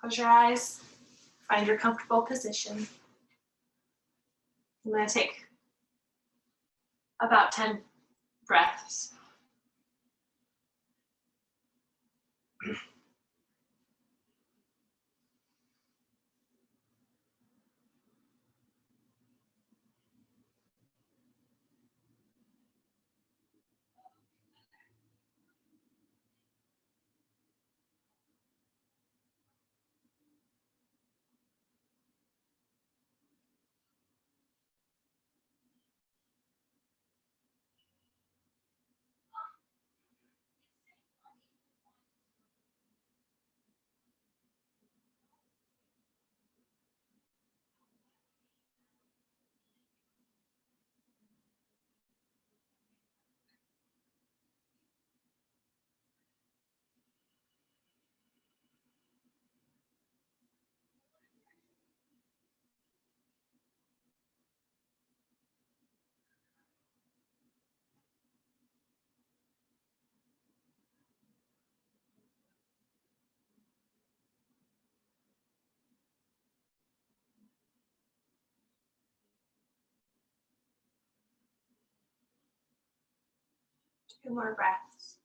Close your eyes, find your comfortable position. I'm going to take about 10 breaths. Two more breaths.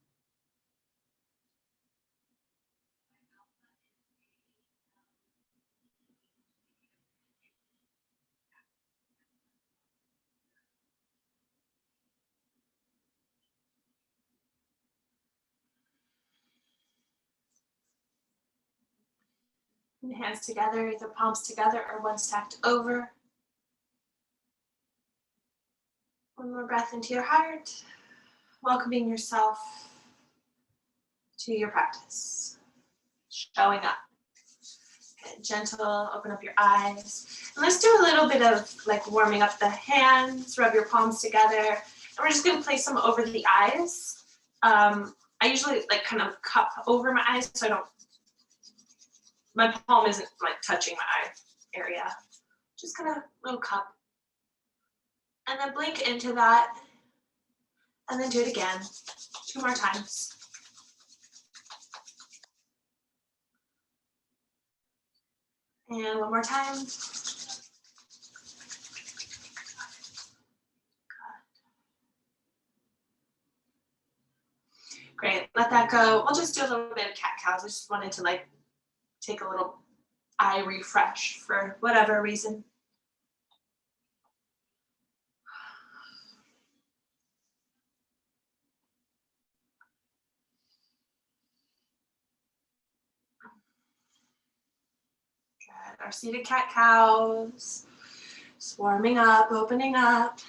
And hands together, either palms together or one stacked over. One more breath into your heart, welcoming yourself to your practice. Showing up. Get gentle, open up your eyes. And let's do a little bit of like warming up the hands, rub your palms together. And we're just gonna place them over the eyes. I usually like kind of cup over my eyes so my palm isn't like touching my eye area. Just kind of little cup. And then blink into that. And then do it again. 2 more times. And one more time. Great, let that go. We'll just do a little bit of cat-cows. I just wanted to like take a little eye refresh for whatever reason. Good, our seated cat-cows. Just warming up, opening up.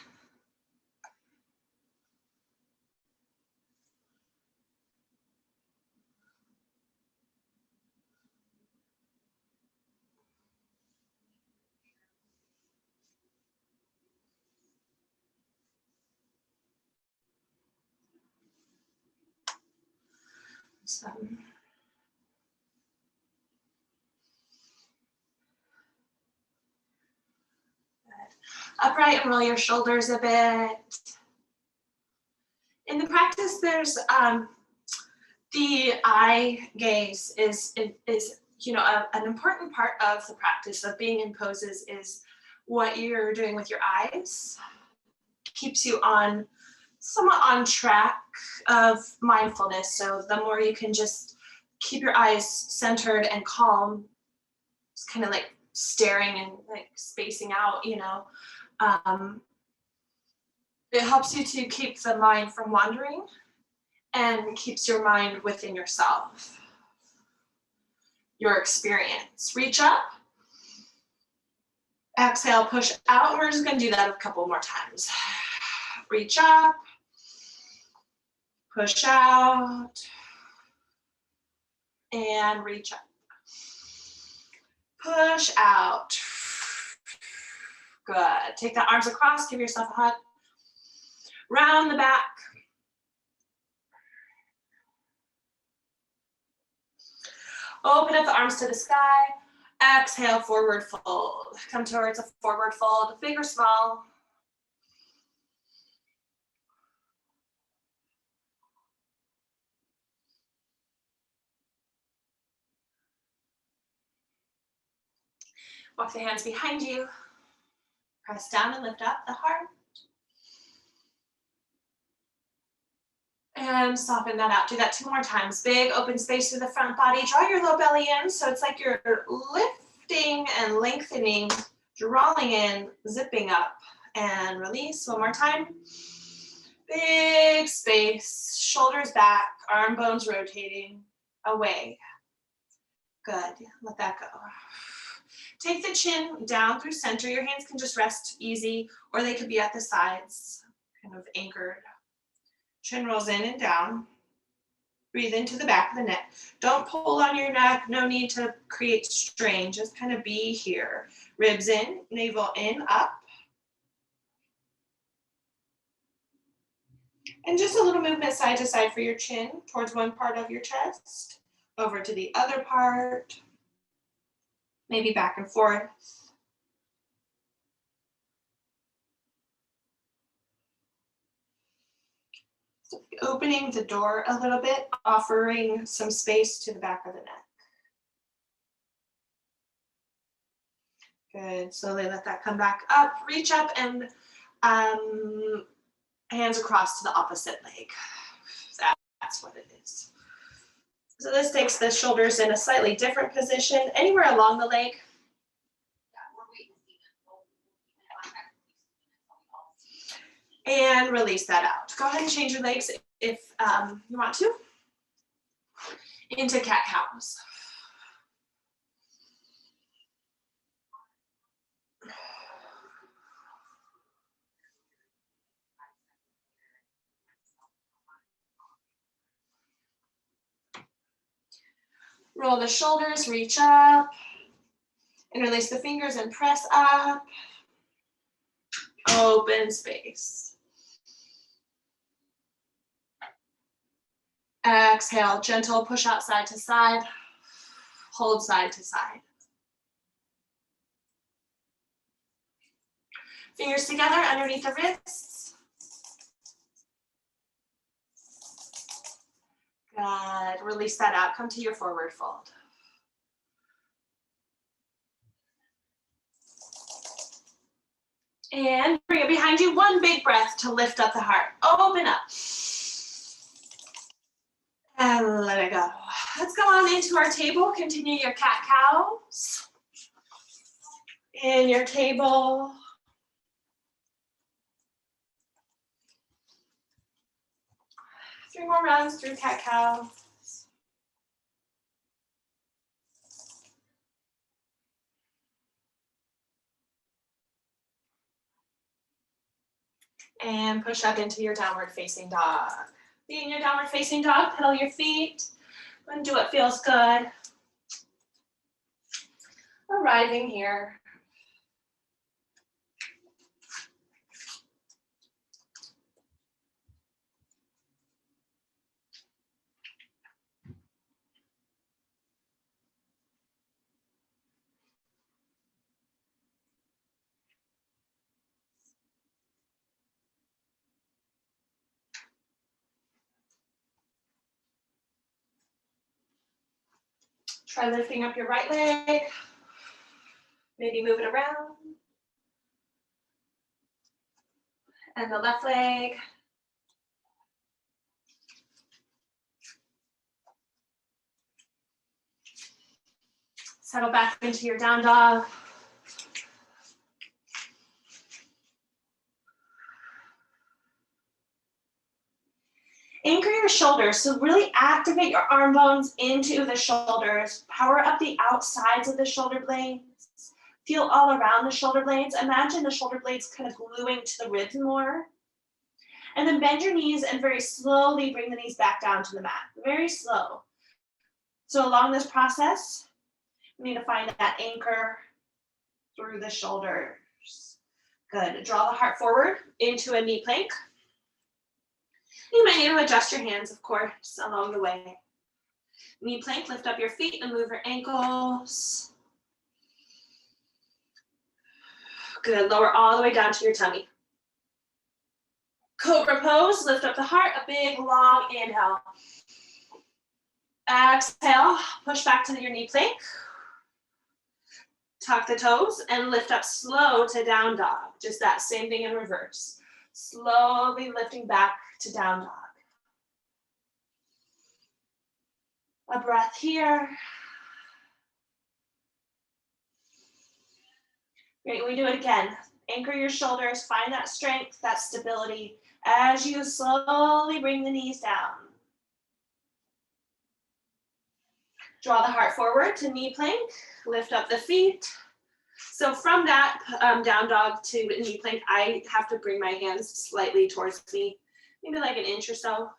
Good. Upright and roll your shoulders a bit. In the practice, there's the eye gaze is you know an important part of the practice of being in poses is what you're doing with your eyes. Keeps you on somewhat on track of mindfulness. So the more you can just keep your eyes centered and calm, it's kind of like staring and like spacing out, you know. It helps you to keep the mind from wandering and keeps your mind within yourself, your experience. Reach up, exhale, push out. We're just gonna do that a couple more times. Reach up, push out, and reach up. Push out. Good. Take the arms across, give yourself a hug. Round the back. Open up the arms to the sky. Exhale, forward fold. Come towards a forward fold, big or small. Walk the hands behind you. Press down and lift up the heart. And soften that out. Do that 2 more times. Big open space through the front body. Draw your low belly in. So it's like you're lifting and lengthening, drawing in, zipping up, and release. 1 more time. Big space, shoulders back, arm bones rotating away. Good. Let that go. Take the chin down through center. Your hands can just rest easy, or they could be at the sides, kind of anchored. Chin rolls in and down. Breathe into the back of the neck. Don't pull on your neck. No need to create strain. Just kind of be here. Ribs in, navel in, up. And just a little movement side to side for your chin, towards one part of your chest, over to the other part, maybe back and forth. So opening the door a little bit, offering some space to the back of the neck. Good, slowly let that come back up, reach up and hands across to the opposite leg. That's what it is. So this takes the shoulders in a slightly different position, anywhere along the leg. And release that out. Go ahead and change your legs if you want to. Into cat-cows. Roll the shoulders, reach up, and release the fingers and press up. Open space. Exhale, gentle push out side to side. Hold side to side. Fingers together underneath the wrists. Good. Release that out. Come to your forward fold. And bring it behind you. 1 big breath to lift up the heart. Open up. And let it go. Let's go on into our table. Continue your cat-cows. In your table. Three more rounds through cat-cow. And push up into your downward facing dog. Be in your downward facing dog, pedal your feet, and do what feels good. Arriving here. Try lifting up your right leg. Maybe move it around. And the left leg. Settle back into your down dog. Anchor your shoulders, so really activate your arm bones into the shoulders. Power up the outsides of the shoulder blades. Feel all around the shoulder blades. Imagine the shoulder blades kind of gluing to the ribs more. And then bend your knees and very slowly bring the knees back down to the mat. Very slow. So along this process, we need to find that anchor through the shoulders. Good. Draw the heart forward into a knee plank. You might need to adjust your hands, of course, along the way. Knee plank, lift up your feet and move your ankles. Good, lower all the way down to your tummy. Cobra pose, lift up the heart, a big, long inhale. Exhale, push back to your knee plank. Tuck the toes and lift up slow to down dog. Just that same thing in reverse. Slowly lifting back to down dog. A breath here. Great, we do it again. Anchor your shoulders, find that strength, that stability as you slowly bring the knees down. Draw the heart forward to knee plank, lift up the feet. So from that down dog to knee plank, I have to bring my hands slightly towards me, maybe like an inch or so,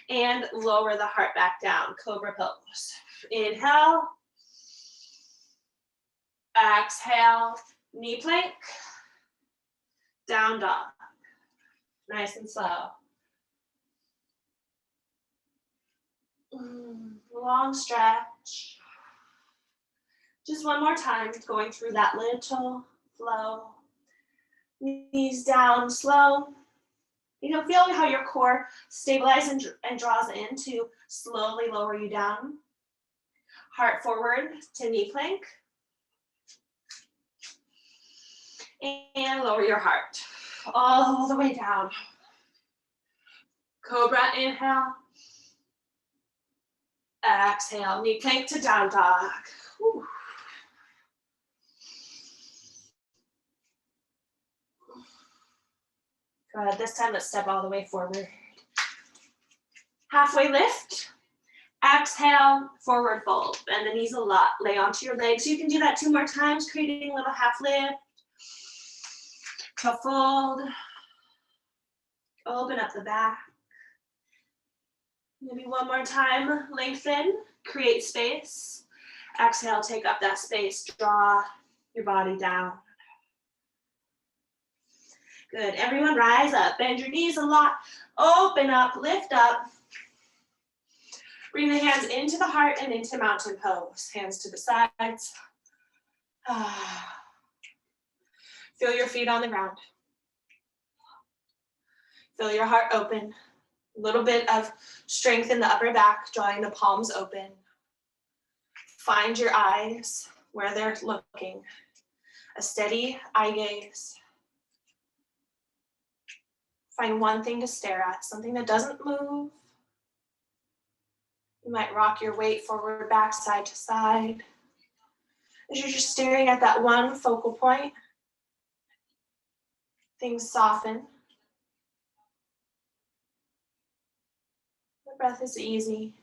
and lower the heart back down, cobra pose. Inhale, exhale, knee plank, down dog. Nice and slow. Long stretch. Just one more time, going through that little flow. Knees down, slow. You know, feel how your core stabilizes and draws in to slowly lower you down. Heart forward to knee plank. And lower your heart all the way down. Cobra, inhale. Exhale, knee plank to down dog. Whew. Good, this time let's step all the way forward. Halfway lift. Exhale, forward fold. Bend the knees a lot, lay onto your legs. You can do that 2 more times, creating a little half lift. To fold. Open up the back. Maybe one more time, lengthen, create space. Exhale, take up that space, draw your body down. Good, everyone rise up, bend your knees a lot, open up, lift up. Bring the hands into the heart and into mountain pose. Hands to the sides. Feel your feet on the ground. Feel your heart open. A little bit of strength in the upper back, drawing the palms open. Find your eyes where they're looking. A steady eye gaze. Find one thing to stare at, something that doesn't move. You might rock your weight forward, back, side to side. As you're just staring at that one focal point, things soften. The breath is easy.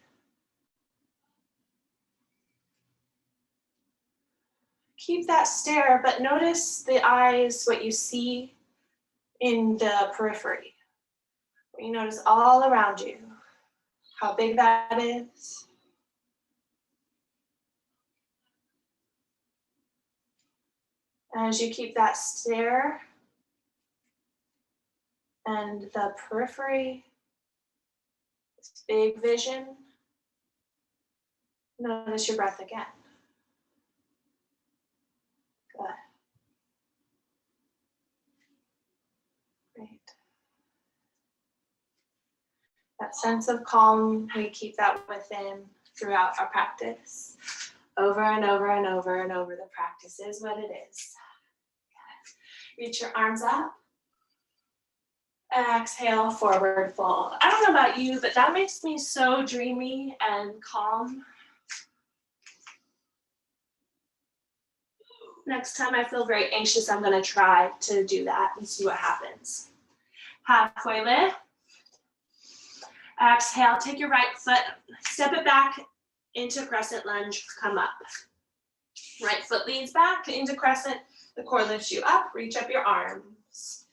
Keep that stare, but notice the eyes, what you see in the periphery. What you notice all around you, how big that is. As you keep that stare and the periphery, this big vision, notice your breath again. Good. Great. That sense of calm, we keep that within throughout our practice. Over and over and over and over, the practice is what it is. Reach your arms up. Exhale, forward fold. I don't know about you, but that makes me so dreamy and calm. Next time I feel very anxious, I'm going to try to do that and see what happens. Halfway lift. Exhale, take your right foot, step it back into crescent lunge, come up. Right foot leads back into crescent, the core lifts you up, reach up your arms.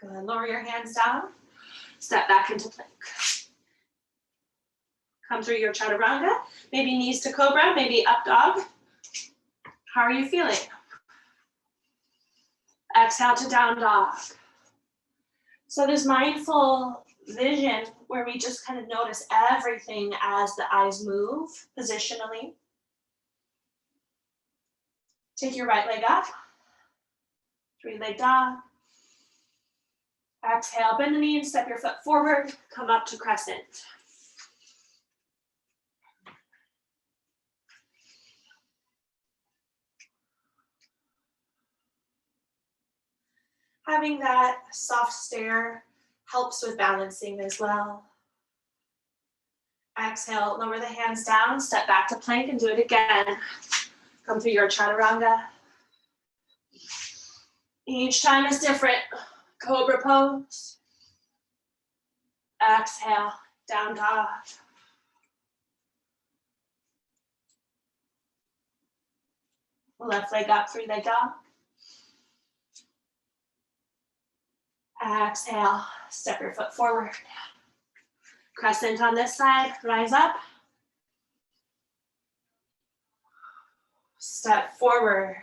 Good, lower your hands down, step back into plank. Come through your chaturanga, maybe knees to cobra, maybe up dog. How are you feeling? Exhale to down dog. So this mindful vision where we just kind of notice everything as the eyes move positionally. Take your right leg up. Three-leg dog. Exhale, bend the knee and step your foot forward. Come up to crescent. Having that soft stare helps with balancing as well. Exhale, lower the hands down, step back to plank and do it again. Come through your chaturanga. Each time is different. Cobra pose. Exhale, down dog. Left leg up, three-leg dog. Exhale, step your foot forward. Crescent on this side, rise up. Step forward,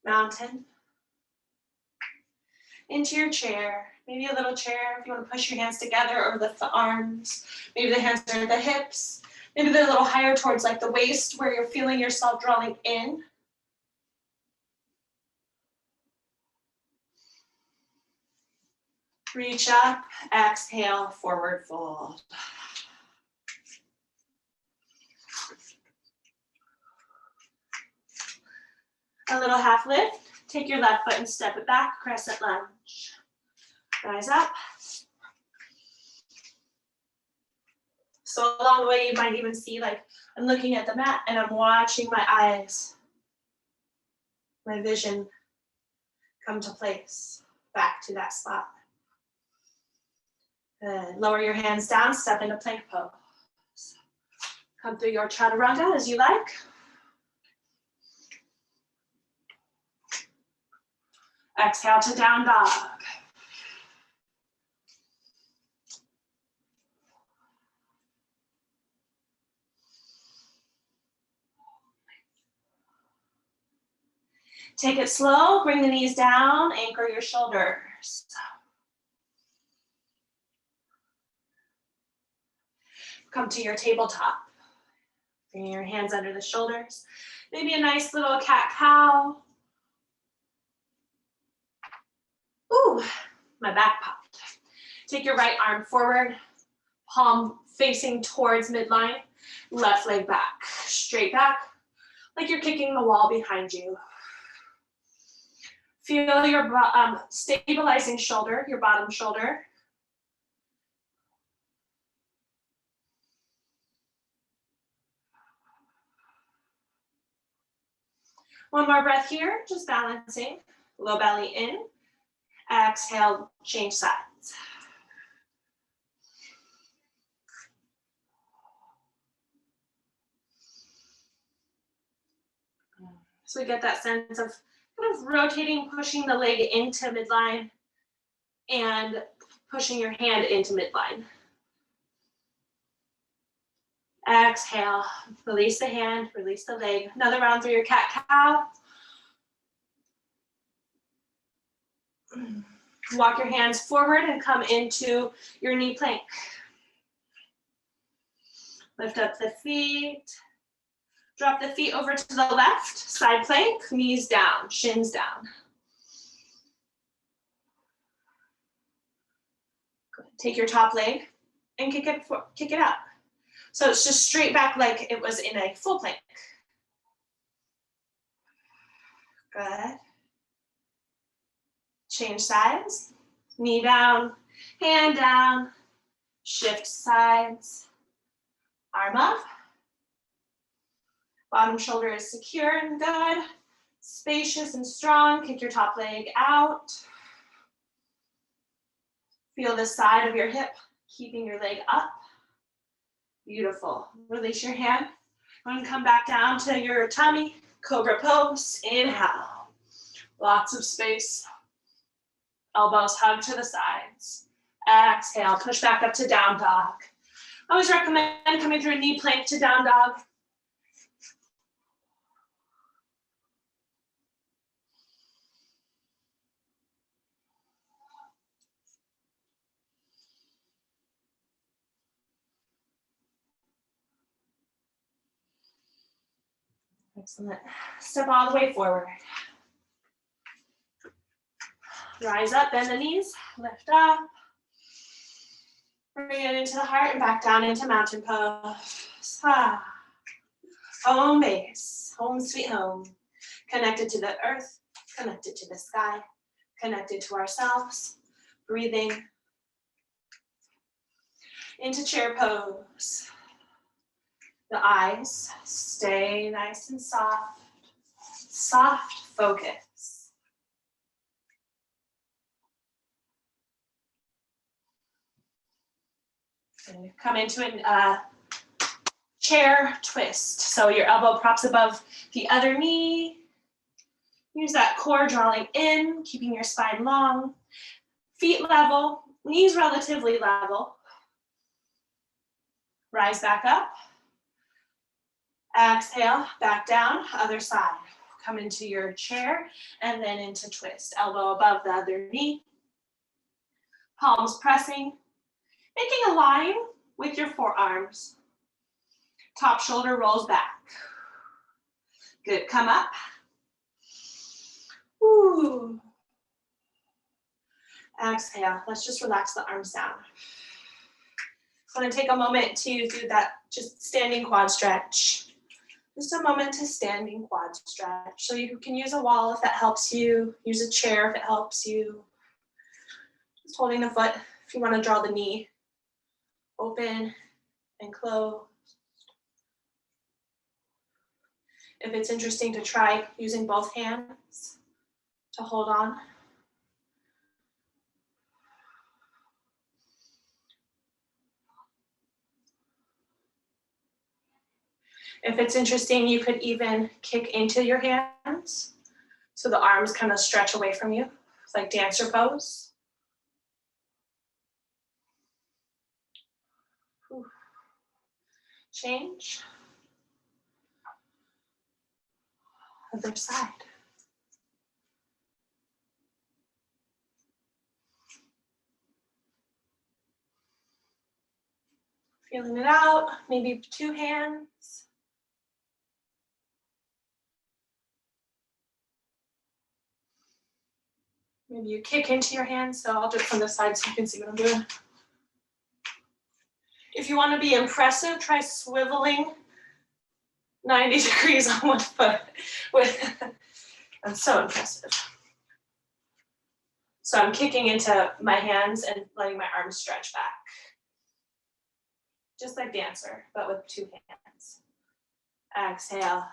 mountain. Into your chair, maybe a little chair if you want to push your hands together or lift the arms. Maybe the hands are at the hips. Maybe they're a little higher towards like the waist where you're feeling yourself drawing in. Reach up, exhale, forward fold. A little half lift. Take your left foot and step it back, crescent lunge. Rise up. So along the way, you might even see like I'm looking at the mat and I'm watching my eyes, my vision come to place, back to that spot. Good. Lower your hands down, step into plank pose. Come through your chaturanga as you like. Exhale to down dog. Take it slow, bring the knees down, anchor your shoulders. Come to your tabletop. Bring your hands under the shoulders. Maybe a nice little cat-cow. Ooh, my back popped. Take your right arm forward, palm facing towards midline, left leg back, straight back, like you're kicking the wall behind you. Feel your stabilizing shoulder, your bottom shoulder. One more breath here, just balancing. Low belly in. Exhale, change sides. So we get that sense of kind of rotating, pushing the leg into midline and pushing your hand into midline. Exhale, release the hand, release the leg. Another round through your cat-cow. Walk your hands forward and come into your knee plank. Lift up the feet. Drop the feet over to the left, side plank, knees down, shins down. Good. Take your top leg and kick it up. So it's just straight back like it was in a full plank. Good. Change sides, knee down, hand down, shift sides, arm up. Bottom shoulder is secure and good, spacious and strong. Kick your top leg out. Feel the side of your hip, keeping your leg up. Beautiful. Release your hand. And come back down to your tummy, cobra pose. Inhale. Lots of space. Elbows hug to the sides. Exhale, push back up to down dog. I always recommend coming through a knee plank to down dog. Excellent. Step all the way forward. Rise up, bend the knees, lift up. Bring it into the heart and back down into mountain pose. Home base, home sweet home. Connected to the earth, connected to the sky, connected to ourselves. Breathing into chair pose. The eyes stay nice and soft. Soft focus. And come into a chair twist. So your elbow props above the other knee. Use that core drawing in, keeping your spine long. Feet level, knees relatively level. Rise back up. Exhale, back down, other side. Come into your chair and then into twist. Elbow above the other knee. Palms pressing, making a line with your forearms. Top shoulder rolls back. Good, come up. Ooh. Exhale, let's just relax the arms down. I'm gonna take a moment to do that just standing quad stretch. Just a moment to standing quad stretch. So you can use a wall if that helps you, use a chair if it helps you. Just holding the foot if you wanna draw the knee open and close. If it's interesting to try using both hands to hold on. If it's interesting, you could even kick into your hands so the arms kind of stretch away from you. It's like dancer pose. Ooh. Change. Other side. Feeling it out, maybe two hands. Maybe you kick into your hands, so I'll do it from this side so you can see what I'm doing. If you want to be impressive, try swiveling 90 degrees on one foot. That's so impressive. So I'm kicking into my hands and letting my arms stretch back. Just like dancer, but with two hands. Exhale.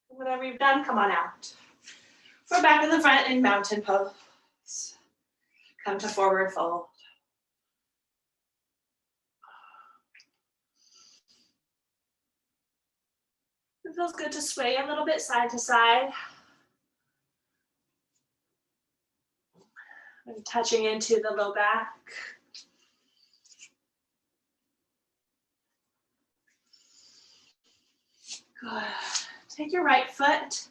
Whatever you've done, come on out. We're back in the front in mountain pose. Come to forward fold. It feels good to sway a little bit side to side. And touching into the low back. Good. Take your right foot,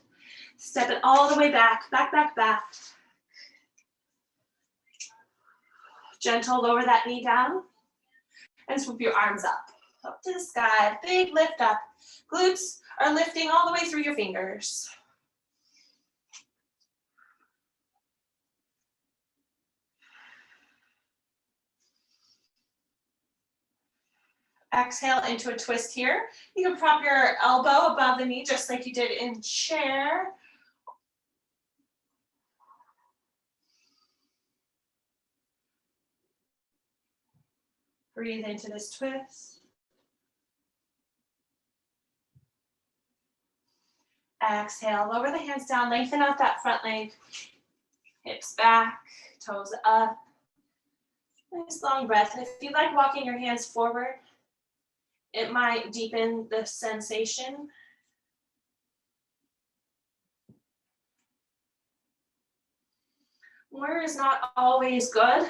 step it all the way back, back, back, back. Gentle, lower that knee down and swoop your arms up to the sky. Big lift up. Glutes are lifting all the way through your fingers. Exhale into a twist here. You can prop your elbow above the knee just like you did in chair. Breathe into this twist. Exhale, lower the hands down, lengthen out that front leg. Hips back, toes up. Nice long breath. And if you like walking your hands forward, it might deepen the sensation. More is not always good.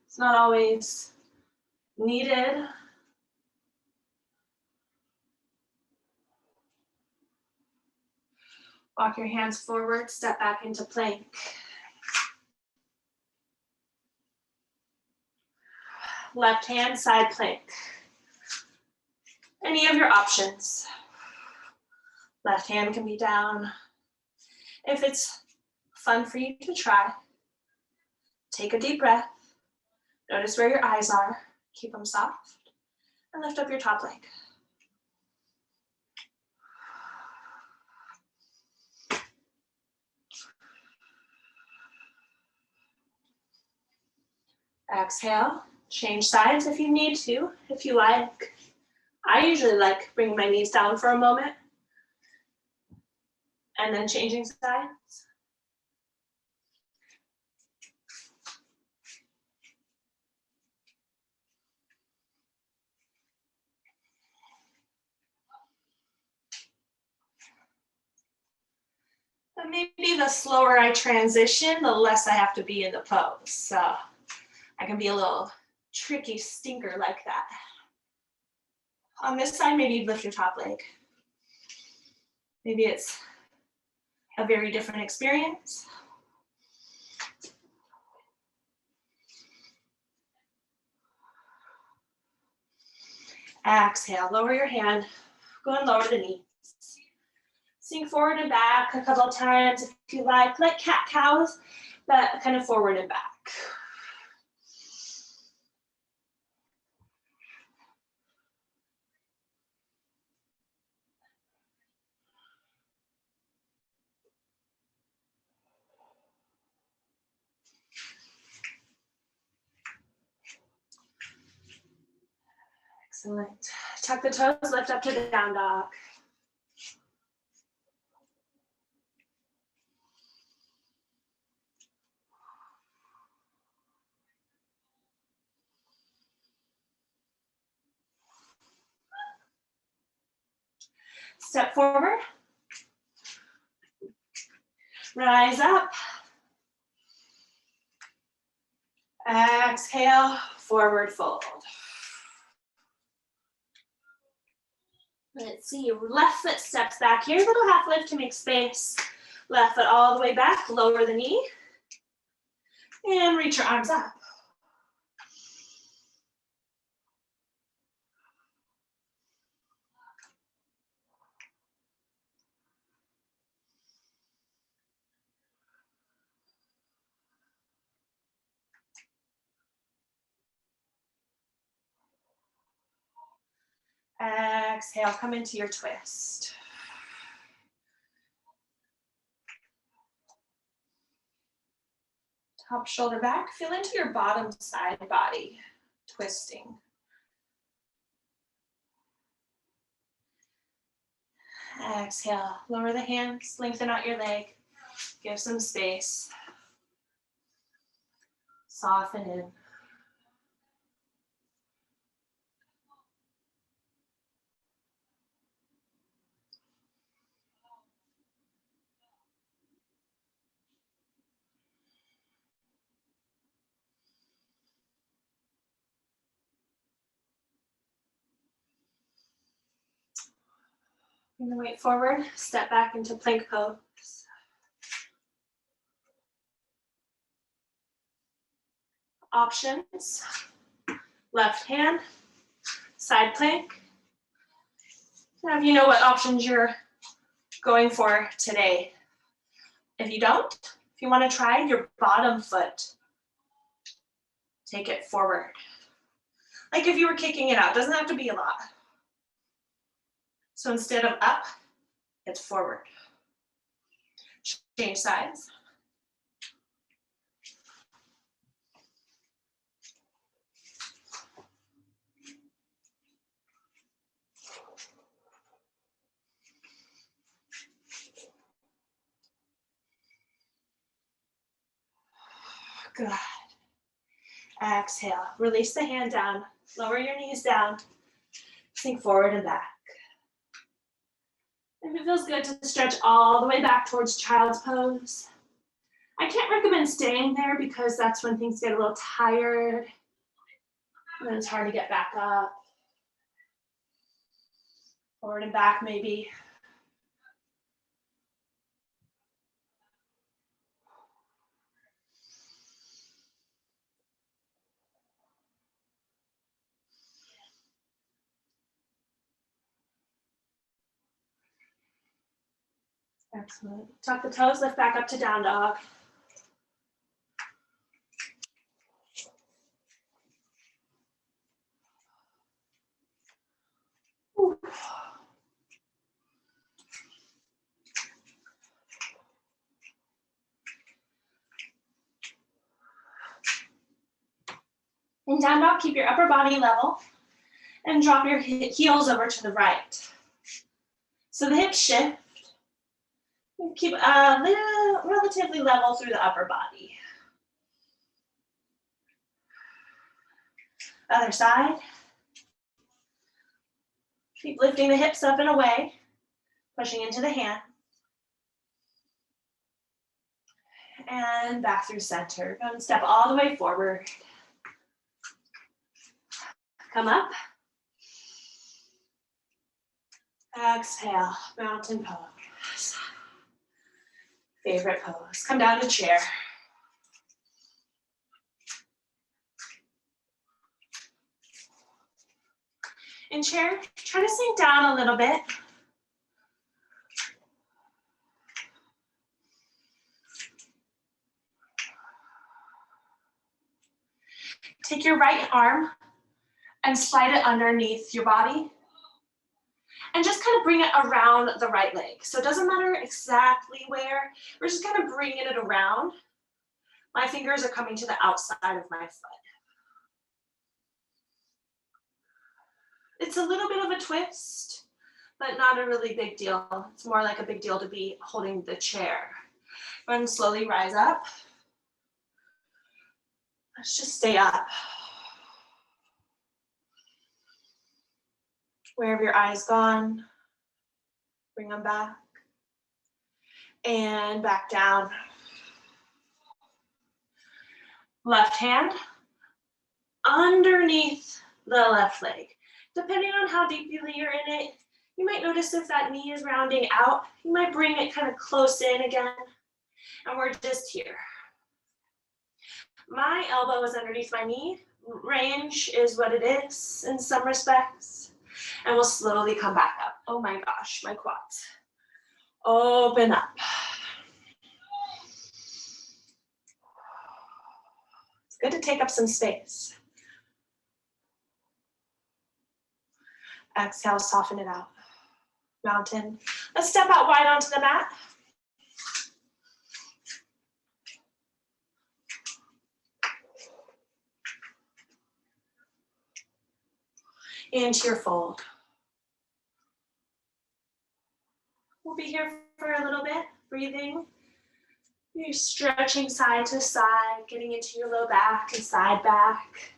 It's not always needed. Walk your hands forward, step back into plank. Left hand side plank. Any of your options. Left hand can be down. If it's fun for you to try, take a deep breath. Notice where your eyes are. Keep them soft. And lift up your top leg. Exhale. Change sides if you need to, if you like. I usually like bringing my knees down for a moment and then changing sides. But maybe the slower I transition, the less I have to be in the pose. So I can be a little tricky stinker like that. On this side, maybe lift your top leg. Maybe it's a very different experience. Exhale, lower your hand, go and lower the knees. Sink forward and back a couple of times if you like cat-cows, but kind of forward and back. Excellent. Tuck the toes, lift up to down dog. Step forward. Rise up. Exhale, forward fold. Let's see, left foot steps back here, little half lift to make space. Left foot all the way back, lower the knee. And reach your arms up. Exhale, come into your twist. Top shoulder back, feel into your bottom side body, twisting. Exhale, lower the hands, lengthen out your leg, give some space. Soften in. Bring the weight forward, step back into plank pose. Options, left hand, side plank. Now if you know what options you're going for today. If you don't, if you want to try your bottom foot, take it forward. Like if you were kicking it out, doesn't have to be a lot. So instead of up, it's forward. Change sides. Good. Exhale, release the hand down, lower your knees down, sink forward and back. If it feels good to stretch all the way back towards child's pose. I can't recommend staying there because that's when things get a little tired and then it's hard to get back up. Forward and back maybe. Excellent. Tuck the toes, lift back up to down dog. Ooh. In down dog, keep your upper body level and drop your heels over to the right. So the hips shift. Keep relatively level through the upper body. Other side. Keep lifting the hips up and away, pushing into the hand. And back through center. Go and step all the way forward. Come up. Exhale, mountain pose. Favorite pose. Come down to chair. In chair, try to sink down a little bit. Take your right arm and slide it underneath your body. And just kind of bring it around the right leg. So it doesn't matter exactly where, we're just kind of bringing it around. My fingers are coming to the outside of my foot. It's a little bit of a twist, but not a really big deal. It's more like a big deal to be holding the chair. And slowly rise up. Let's just stay up. Where have your eyes gone? Bring them back. And back down. Left hand underneath the left leg. Depending on how deeply you're in it, you might notice if that knee is rounding out, you might bring it kind of close in again. And we're just here. My elbow is underneath my knee. Range is what it is in some respects. And we'll slowly come back up. Oh my gosh, my quads. Open up. It's good to take up some space. Exhale, soften it out. Mountain. Let's step out wide onto the mat. Into your fold. We'll be here for a little bit, breathing. You're stretching side to side, getting into your low back and side back.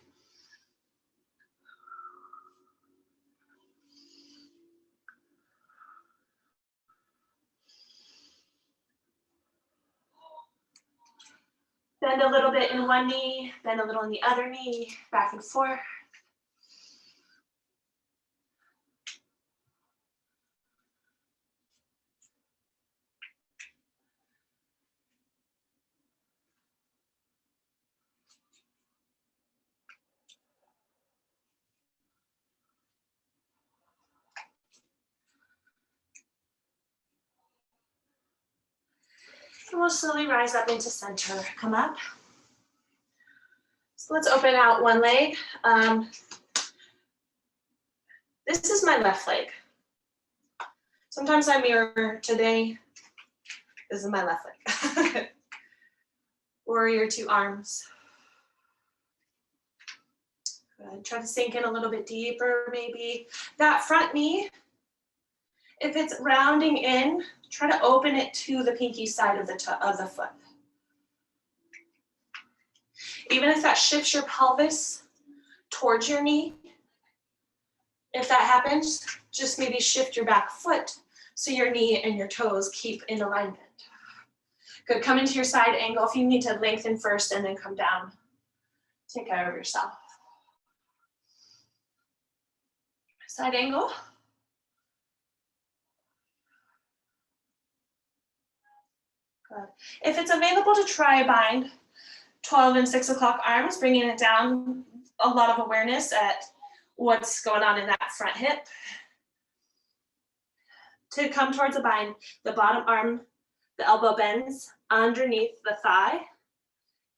Bend a little bit in one knee, bend a little in the other knee, back and forth. And we'll slowly rise up into center. Come up. So let's open out one leg. This is my left leg. Sometimes I mirror today. This is my left leg. Warrior two arms. Good. Try to sink in a little bit deeper, maybe. That front knee, if it's rounding in, try to open it to the pinky side of the foot. Even if that shifts your pelvis towards your knee, if that happens, just maybe shift your back foot so your knee and your toes keep in alignment. Good, come into your side angle. If you need to lengthen first and then come down, take care of yourself. Side angle. Good. If it's available to try bind 12 and 6 o'clock arms, bringing it down, a lot of awareness at what's going on in that front hip. To come towards the bind, the bottom arm, the elbow bends underneath the thigh,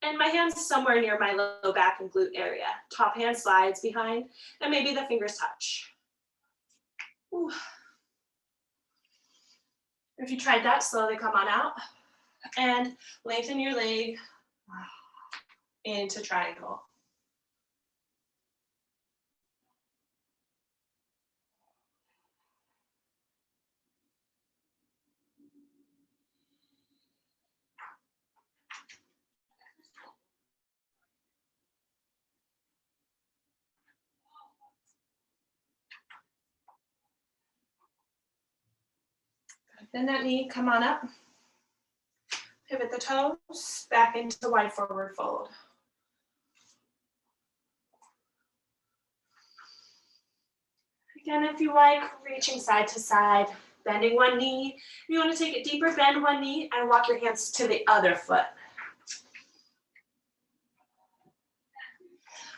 and my hand's somewhere near my low back and glute area. Top hand slides behind, and maybe the fingers touch. Ooh. If you tried that, slowly come on out and lengthen your leg into triangle. Bend that knee, come on up. Pivot the toes, back into wide forward fold. Again, if you like, reaching side to side, bending one knee. If you want to take it deeper, bend one knee and walk your hands to the other foot.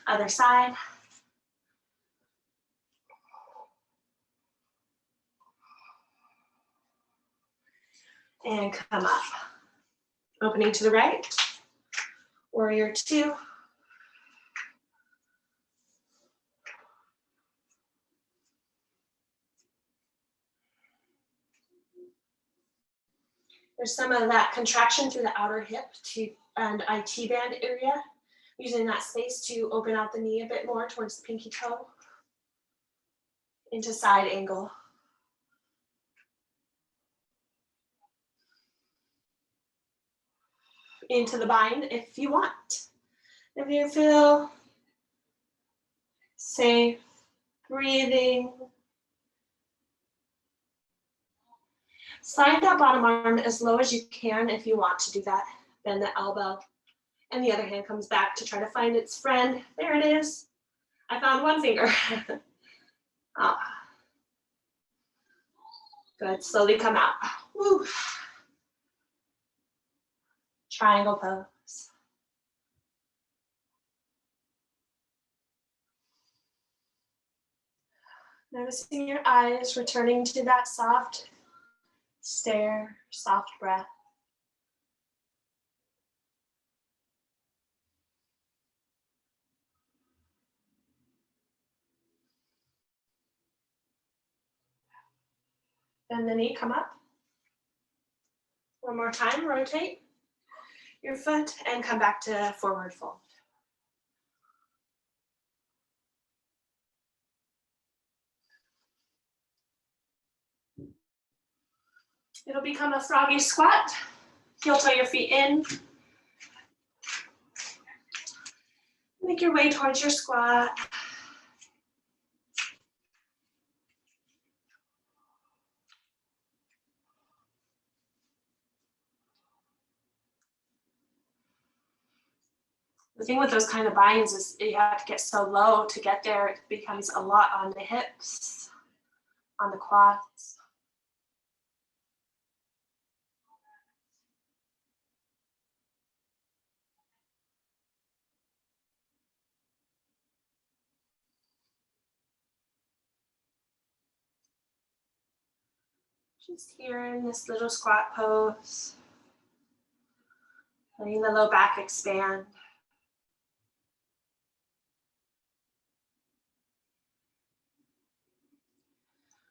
Other side. And come up. Opening to the right. Warrior two. There's some of that contraction through the outer hip and IT band area. Using that space to open out the knee a bit more towards the pinky toe. Into side angle. Into the bind if you want. If you feel safe, breathing. Slide that bottom arm as low as you can if you want to do that. Bend the elbow. And the other hand comes back to try to find its friend. There it is. I found one finger. Good, slowly come out. Woo. Triangle pose. Noticing your eyes returning to that soft stare, soft breath. Bend the knee, come up. One more time, rotate your foot and come back to forward fold. It'll become a froggy squat. Heel toe your feet in. Make your way towards your squat. The thing with those kind of binds is you have to get so low to get there. It becomes a lot on the hips, on the quads. Just here in this little squat pose. Letting the low back expand.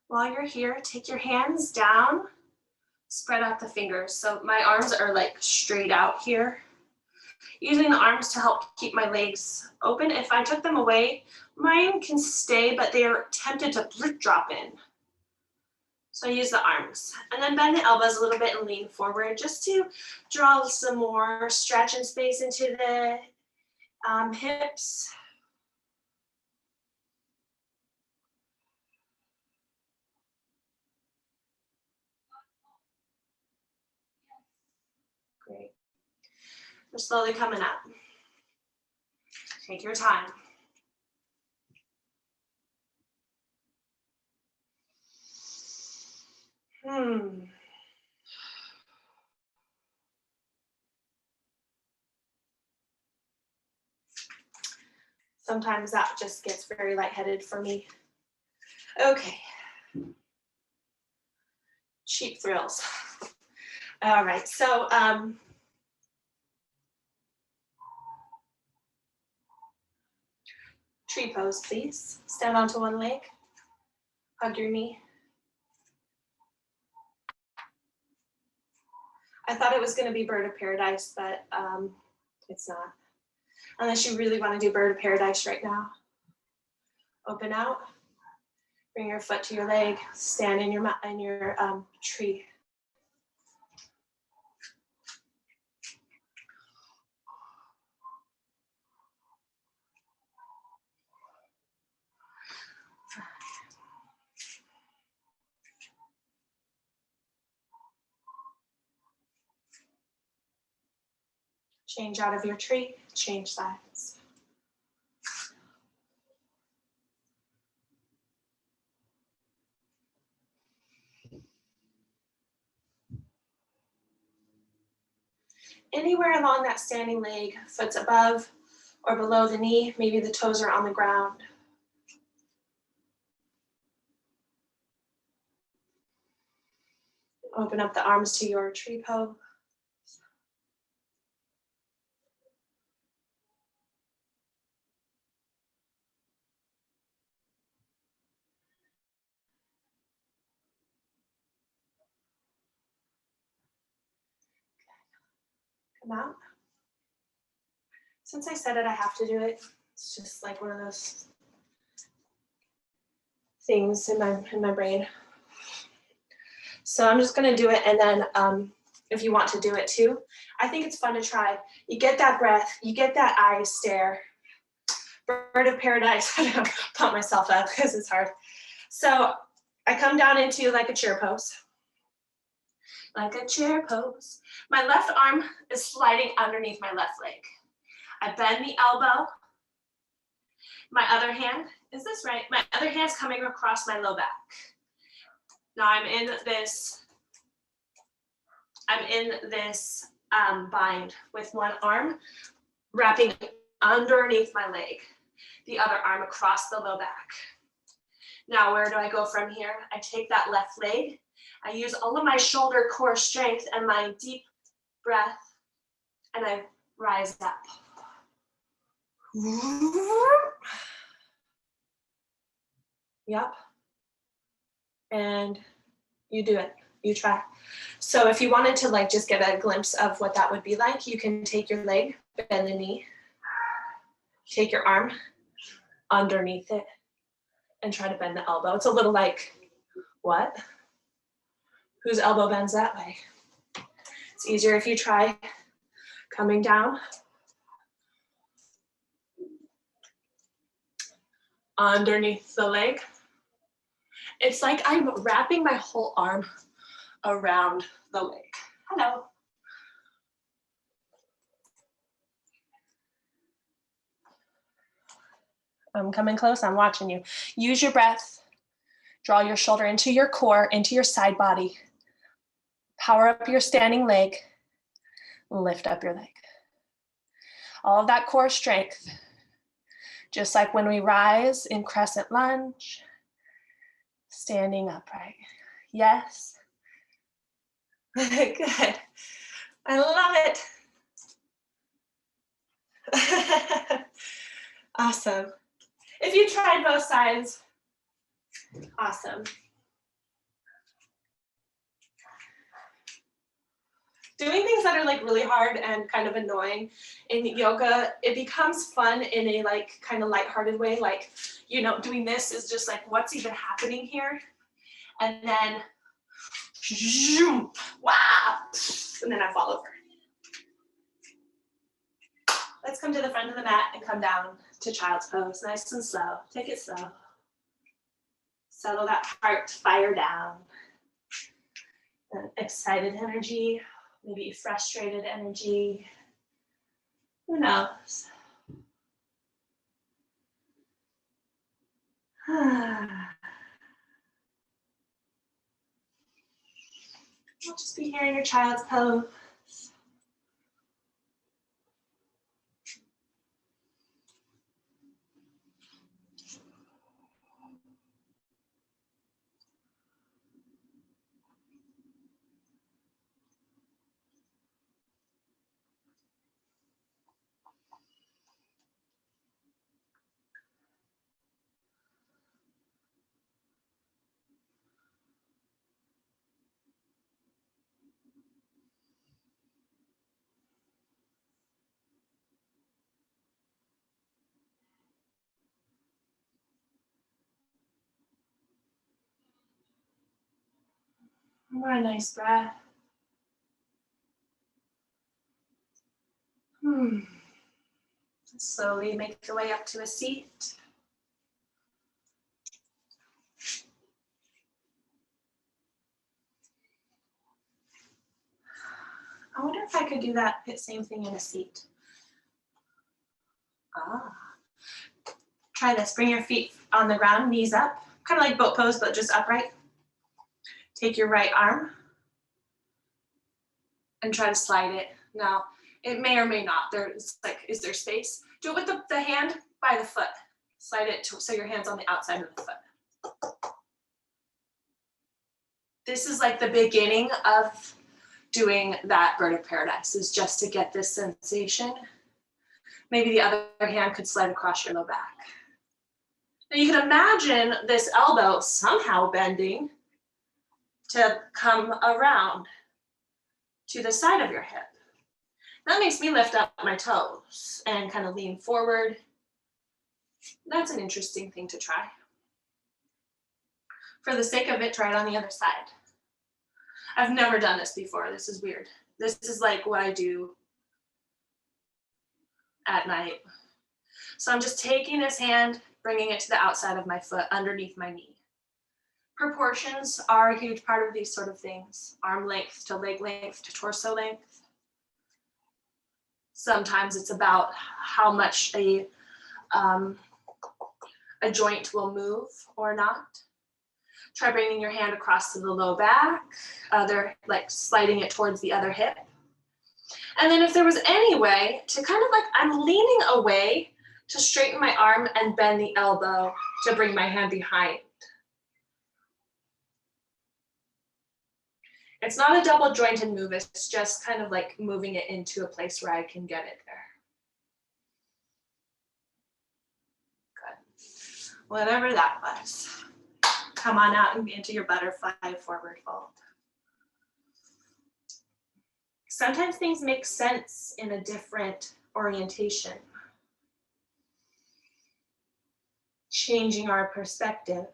While you're here, take your hands down, spread out the fingers. So my arms are like straight out here. Using the arms to help keep my legs open. If I took them away, mine can stay, but they are tempted to drop in. So I use the arms. And then bend the elbows a little bit and lean forward just to draw some more stretch and space into the hips. Great. We're slowly coming up. Take your time. Sometimes that just gets very lightheaded for me. Okay. cheap thrills. All right, so tree pose, please. Stand onto one leg, hug your knee. I thought it was gonna be bird of paradise, but it's not. Unless you really wanna do bird of paradise right now. Open out, bring your foot to your leg, stand in your tree. Change out of your tree, change sides. Anywhere along that standing leg, foot's above or below the knee, maybe the toes are on the ground. Open up the arms to your tree pose. Come out. Since I said it, I have to do it. It's just like one of those things in my brain. So I'm just gonna do it, and then if you want to do it too, I think it's fun to try. You get that breath, you get that eye stare. Bird of paradise. I don't pump myself up because it's hard. So I come down into like a chair pose. Like a chair pose. My left arm is sliding underneath my left leg. I bend the elbow. My other hand, is this right? My other hand's coming across my low back. Now I'm in this bind with one arm wrapping underneath my leg, the other arm across the low back. Now where do I go from here? I take that left leg, I use all of my shoulder core strength and my deep breath, and I rise up. Yep. And you do it, you try. So if you wanted to like just get a glimpse of what that would be like, you can take your leg, bend the knee, take your arm underneath it, and try to bend the elbow. It's a little like, what? Whose elbow bends that way? It's easier if you try coming down, underneath the leg. It's like I'm wrapping my whole arm around the leg. Hello. I'm coming close, I'm watching you. Use your breath, draw your shoulder into your core, into your side body. Power up your standing leg, lift up your leg. All of that core strength, just like when we rise in crescent lunge, standing upright. Yes. Good. I love it. Awesome. If you tried both sides, awesome. Doing things that are like really hard and kind of annoying in yoga, it becomes fun in a like kind of lighthearted way. Like, you know, doing this is just like, what's even happening here? And then, wow, and then I fall over. Let's come to the front of the mat and come down to child's pose, nice and slow. Take it slow. Settle that heart fire down. Excited energy, maybe frustrated energy. Who knows? We'll just be here in your child's pose. One more nice breath. Slowly make your way up to a seat. I wonder if I could do that same thing in a seat. Try this. Bring your feet on the ground, knees up, kind of like boat pose, but just upright. Take your right arm and try to slide it. Now, it may or may not. Is there space? Do it with the hand by the foot. Slide it so your hand's on the outside of the foot. This is like the beginning of doing that bird of paradise, is just to get this sensation. Maybe the other hand could slide across your low back. Now you can imagine this elbow somehow bending to come around to the side of your hip. That makes me lift up my toes and kind of lean forward. That's an interesting thing to try. For the sake of it, try it on the other side. I've never done this before. This is weird. This is like what I do at night. So I'm just taking this hand, bringing it to the outside of my foot, underneath my knee. Proportions are a huge part of these sort of things. Arm length to leg length to torso length. Sometimes it's about how much a joint will move or not. Try bringing your hand across to the low back, like sliding it towards the other hip. And then if there was any way to kind of like, I'm leaning away to straighten my arm and bend the elbow to bring my hand behind. It's not a double jointed move, it's just kind of like moving it into a place where I can get it there. Good. Whatever that was. Come on out and into your butterfly forward fold. Sometimes things make sense in a different orientation. Changing our perspective.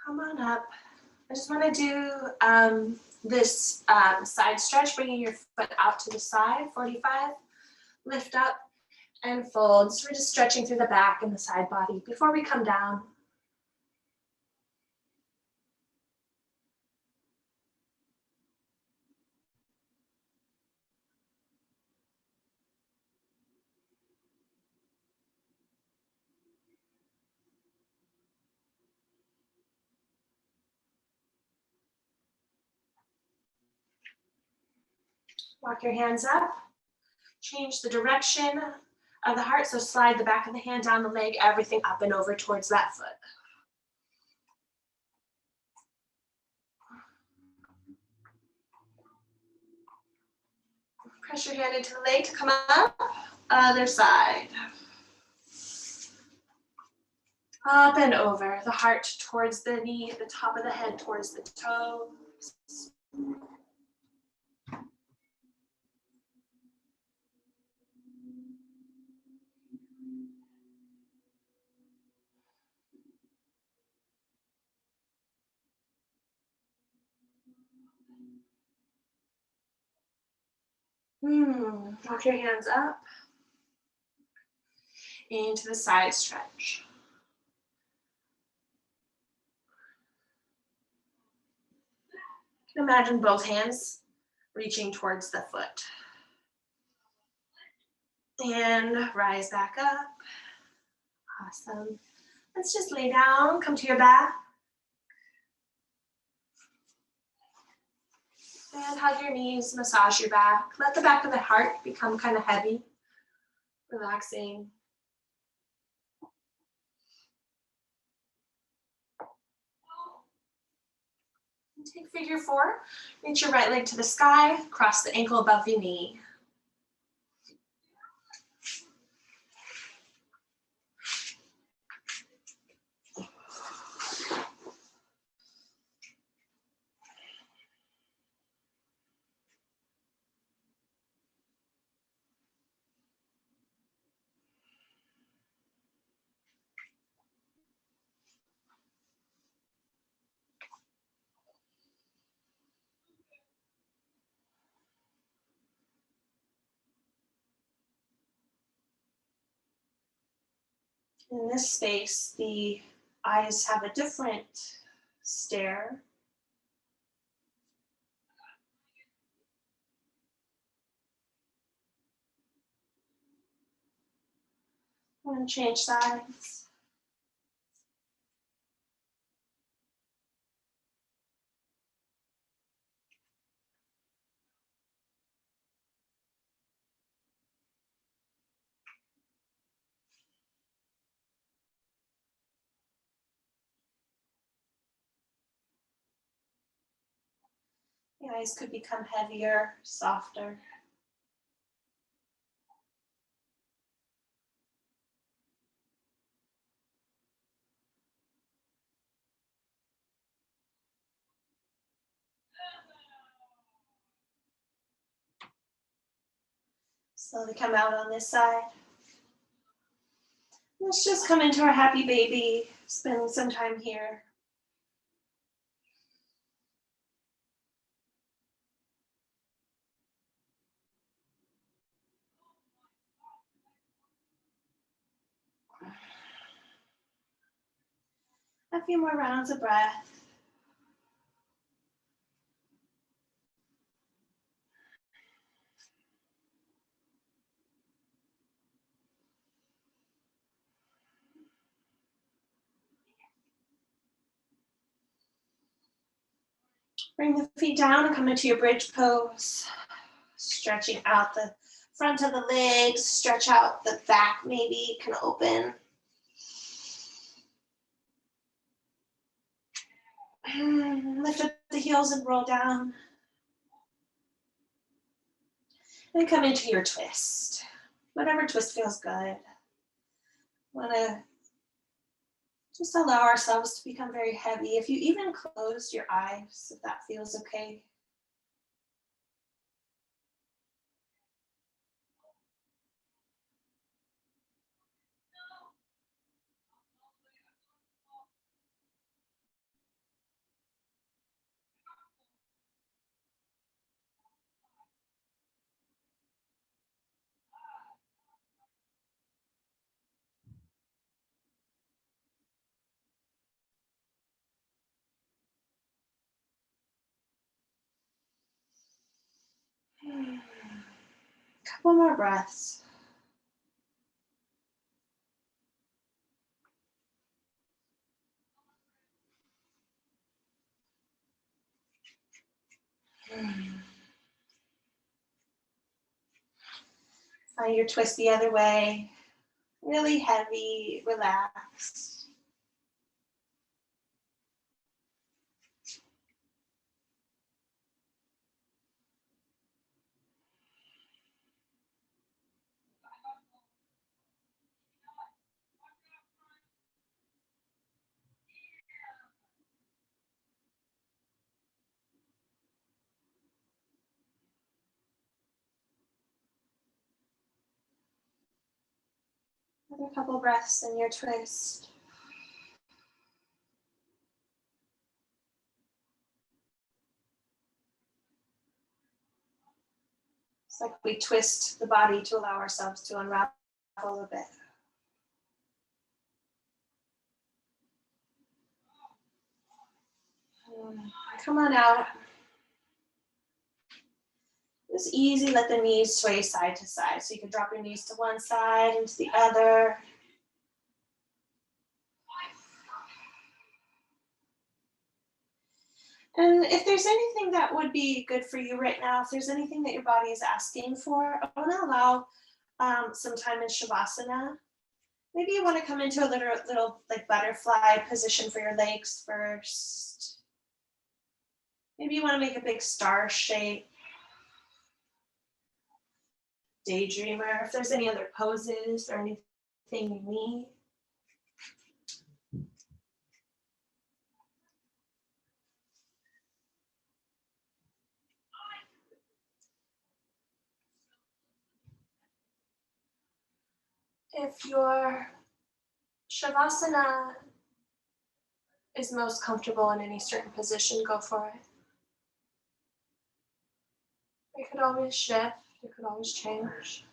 Come on up. I just want to do this side stretch, bringing your foot out to the side, 45. Lift up and fold. So we're just stretching through the back and the side body before we come down. Walk your hands up. Change the direction of the heart. So slide the back of the hand down the leg, everything up and over towards that foot. Press your hand into the leg to come up. Other side. Up and over. The heart towards the knee, the top of the head towards the toes. Walk your hands up into the side stretch. You can imagine both hands reaching towards the foot. And rise back up. Awesome. Let's just lay down, come to your back. And hug your knees, massage your back. Let the back of the heart become kind of heavy, relaxing. And take figure 4. Reach your right leg to the sky, cross the ankle above your knee. In this space, the eyes have a different stare. I'm going to change sides. The eyes could become heavier, softer. Slowly come out on this side. Let's just come into our happy baby, spend some time here. A few more rounds of breath. Bring the feet down and come into your bridge pose. Stretching out the front of the legs, stretch out the back, maybe can open. Lift up the heels and roll down. And come into your twist. Whatever twist feels good. Want to just allow ourselves to become very heavy. If you even close your eyes, if that feels okay. Couple more breaths. Find your twist the other way. Really heavy, relaxed. Another couple breaths in your twist. It's like we twist the body to allow ourselves to unravel a bit. Come on out. It's easy, let the knees sway side to side. So you can drop your knees to one side and to the other. And if there's anything that would be good for you right now, if there's anything that your body is asking for, I want to allow some time in Shavasana. Maybe you want to come into a little like butterfly position for your legs first. Maybe you want to make a big star shape. Daydreamer, if there's any other poses or anything you need. If your Shavasana is most comfortable in any certain position, go for it. It could always shift, it could always change.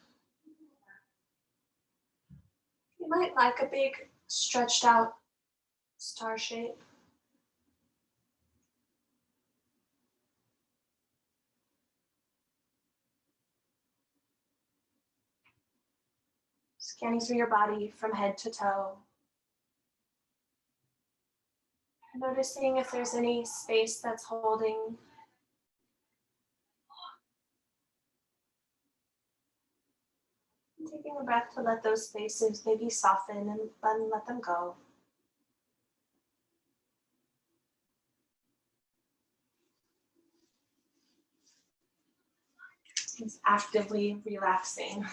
You might like a big stretched out star shape. Scanning through your body from head to toe. Noticing if there's any space that's holding. And taking a breath to let those spaces maybe soften and then let them go. It's actively relaxing.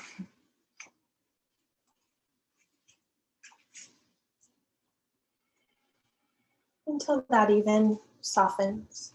Until that even softens.